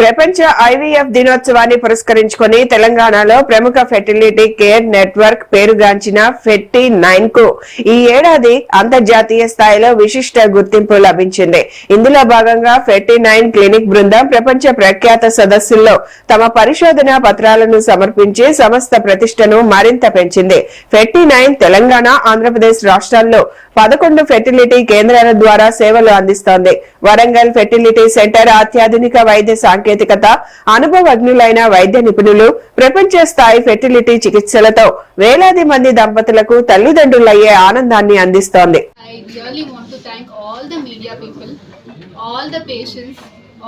ప్రపంచ ఐవీఎఫ్ దినోత్సవాన్ని పురస్కరించుకొని తెలంగాణలో ప్రముఖ ఫెర్టిలిటీ కేర్ నెట్వర్క్ పేరుగాంచిన ఫెర్టీ9 కు ఈ ఏడాది అంతర్జాతీయ స్థాయిలో విశిష్ట గుర్తింపు లభించింది. ఇందులో భాగంగా ఫెర్టీ9 క్లినిక్ బృందం ప్రపంచ ప్రఖ్యాత సదస్సుల్లో తమ పరిశోధన పత్రాలను సమర్పించి సంస్థ ప్రతిష్టను మరింత పెంచింది. ఫెర్టీ9 తెలంగాణ, ఆంధ్రప్రదేశ్ రాష్ట్రాల్లో 11 ఫెర్టిలిటీ కేంద్రాల ద్వారా సేవలు అందిస్తోంది. వరంగల్ ఫెర్టిలిటీ సెంటర్ అత్యాధునిక వైద్య సాంకేతికత, అనుభవజ్ఞులైన వైద్య నిపుణులు, ప్రపంచ స్థాయి ఫెర్టిలిటీ చికిత్సలతో వేలాది మంది దంపతులకు తల్లిదండ్రులయ్యే ఆనందాన్ని అందిస్తోంది.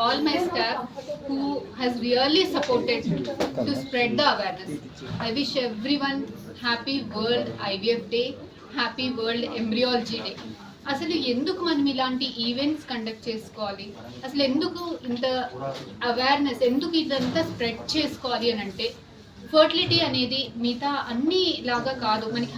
all my staff who has really supported to spread the awareness. I wish everyone happy World IVF Day, happy World Embryology Day. అసలు ఎందుకు మనం ఇలాంటి ఈవెంట్స్ కండక్ట్ చేసుకోవాలి, అసలు ఎందుకు ఇంత అవేర్నెస్, ఎందుకు ఇదంతా స్ప్రెడ్ చేసుకోవాలి అని అంటే, ఫర్టిలిటీ అనేది మిగతా అన్ని లాగా కాదు. మనకి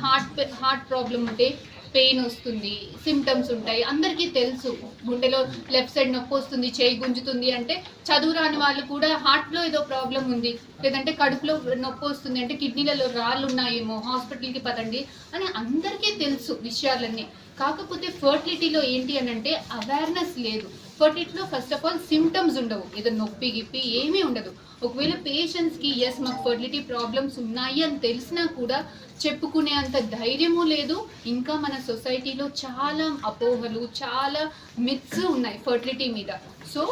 హార్ట్ ప్రాబ్లం ఉంటే పెయిన్ వస్తుంది, సిమ్టమ్స్ ఉంటాయి, అందరికీ తెలుసు. గుండెలో లెఫ్ట్ సైడ్ నొప్పి వస్తుంది, చేయి గుంజుతుంది అంటే చదువు రాని వాళ్ళు కూడా హార్ట్లో ఏదో ప్రాబ్లం ఉంది, లేదంటే కడుపులో నొప్పి వస్తుంది అంటే కిడ్నీలలో రాళ్ళు ఉన్నాయేమో, హాస్పిటల్కి పదండి అని అందరికీ తెలుసు విషయాలన్నీ. కాకపోతే ఫర్టిలిటీలో ఏంటి అని అంటే అవేర్నెస్ లేదు. ఫర్టిలిటీలో ఫస్ట్ ఆఫ్ ఆల్ సిమ్టమ్స్ ఉండవు, ఏదో నొప్పి గిప్పి ఏమీ ఉండదు. ఒకవేళ పేషెంట్స్కి ఎస్ మాకు ఫర్టిలిటీ ప్రాబ్లమ్స్ ఉన్నాయి అని తెలిసినా కూడా చెప్పుకునే అంత ధైర్యము లేదు. ఇంకా మన సొసైటీలో చాలా అపోహలు, చాలా మిత్స్ ఉన్నాయి ఫర్టిలిటీ మీద. So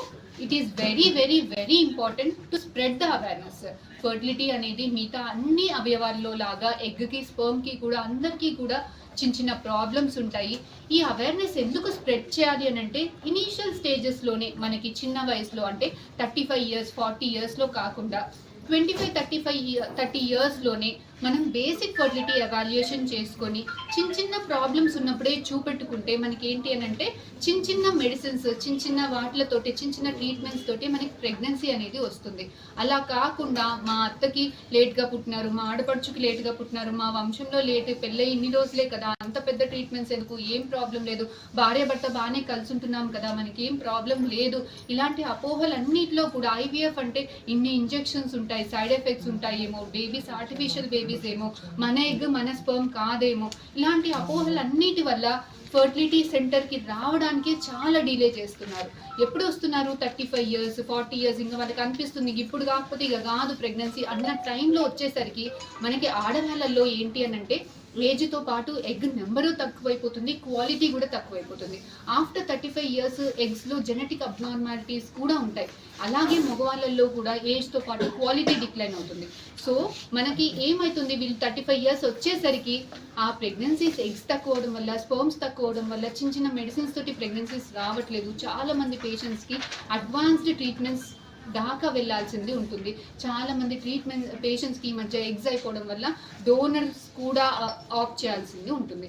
it is very very very important to spread the awareness. Fertility అనేది మిగతా అన్ని అవయవాల్లో లాగా ఎగ్కి, స్పర్మ్కి కూడా అందరికీ కూడా చిన్న చిన్న ప్రాబ్లమ్స్ ఉంటాయి. ఈ అవేర్నెస్ ఎందుకు స్ప్రెడ్ చేయాలి అని అంటే, ఇనీషియల్ స్టేజెస్లోనే మనకి చిన్న వయసులో అంటే 35 years 40 yearsలో కాకుండా 25-30 yearsలోనే మనం బేసిక్ ఫర్టిలిటీ ఎవాల్యుయేషన్ చేసుకొని చిన్న ప్రాబ్లమ్స్ ఉన్నప్పుడే చూపెట్టుకుంటే మనకి ఏంటి అని అంటే చిన్న మెడిసిన్స్, చిన్న వాటిలతోటి, చిన్న ట్రీట్మెంట్స్ తోటి మనకి ప్రెగ్నెన్సీ అనేది వస్తుంది. అలా కాకుండా మా అత్తకి లేట్గా పుట్టినారు, మా ఆడపడుచుకి లేట్గా పుట్టినారు, మా వంశంలో లేట్, పెళ్ళై ఇన్ని రోజులే కదా, అంత పెద్ద ట్రీట్మెంట్స్ ఎందుకు, ఏం ప్రాబ్లం లేదు, భార్య భర్త బాగానే కలిసి ఉంటున్నాం కదా, మనకి ఏం ప్రాబ్లం లేదు, ఇలాంటి అపోహలన్నిటిలో కూడా ఐవీఎఫ్ అంటే ఇన్ని ఇంజెక్షన్స్ ఉంటాయి, సైడ్ ఎఫెక్ట్స్ ఉంటాయేమో, బేబీస్ ఆర్టిఫిషియల్ బేబీస్ ఏమో, మన ఎగ్ మన స్పర్మ్ కాదేమో, ఇలాంటి అపోహలన్నిటి వల్ల ఫర్టిలిటీ సెంటర్కి రావడానికి చాలా డిలే చేస్తున్నారు. ఎప్పుడు వస్తున్నారు? 35 years 40 years, ఇంకా వాళ్ళకి అనిపిస్తుంది ఇప్పుడు కాకపోతే ఇక కాదు ప్రెగ్నెన్సీ అన్న టైంలో వచ్చేసరికి మనకి ఆడవాళ్ళల్లో ఏంటి అని అంటే ఏజ్తో పాటు ఎగ్ నెంబరు తక్కువైపోతుంది, క్వాలిటీ కూడా తక్కువైపోతుంది. ఆఫ్టర్ 35 years ఎగ్స్లో జెనెటిక్ అబ్నార్మాలిటీస్ కూడా ఉంటాయి. అలాగే మగవాళ్ళల్లో కూడా ఏజ్తో పాటు క్వాలిటీ డిక్లైన్ అవుతుంది. సో మనకి ఏమవుతుంది, వీళ్ళు 35 years వచ్చేసరికి ఆ ప్రెగ్నెన్సీస్ ఎగ్స్ తక్కువ అవడం వల్ల, స్పర్మ్స్ తక్కువ అవడం వల్ల చిన్న మెడిసిన్స్ తోటి ప్రెగ్నెన్సీస్ రావట్లేదు. చాలామంది పేషెంట్స్కి అడ్వాన్స్డ్ ట్రీట్మెంట్స్ దాకా వెళ్లాల్సింది ఉంటుంది. చాలా మంది పేషెంట్స్కి ఈ మధ్య ఎగ్స్ అయిపోవడం వల్ల డోనర్స్ కూడా ఆప్ట్ చేయాల్సింది ఉంటుంది.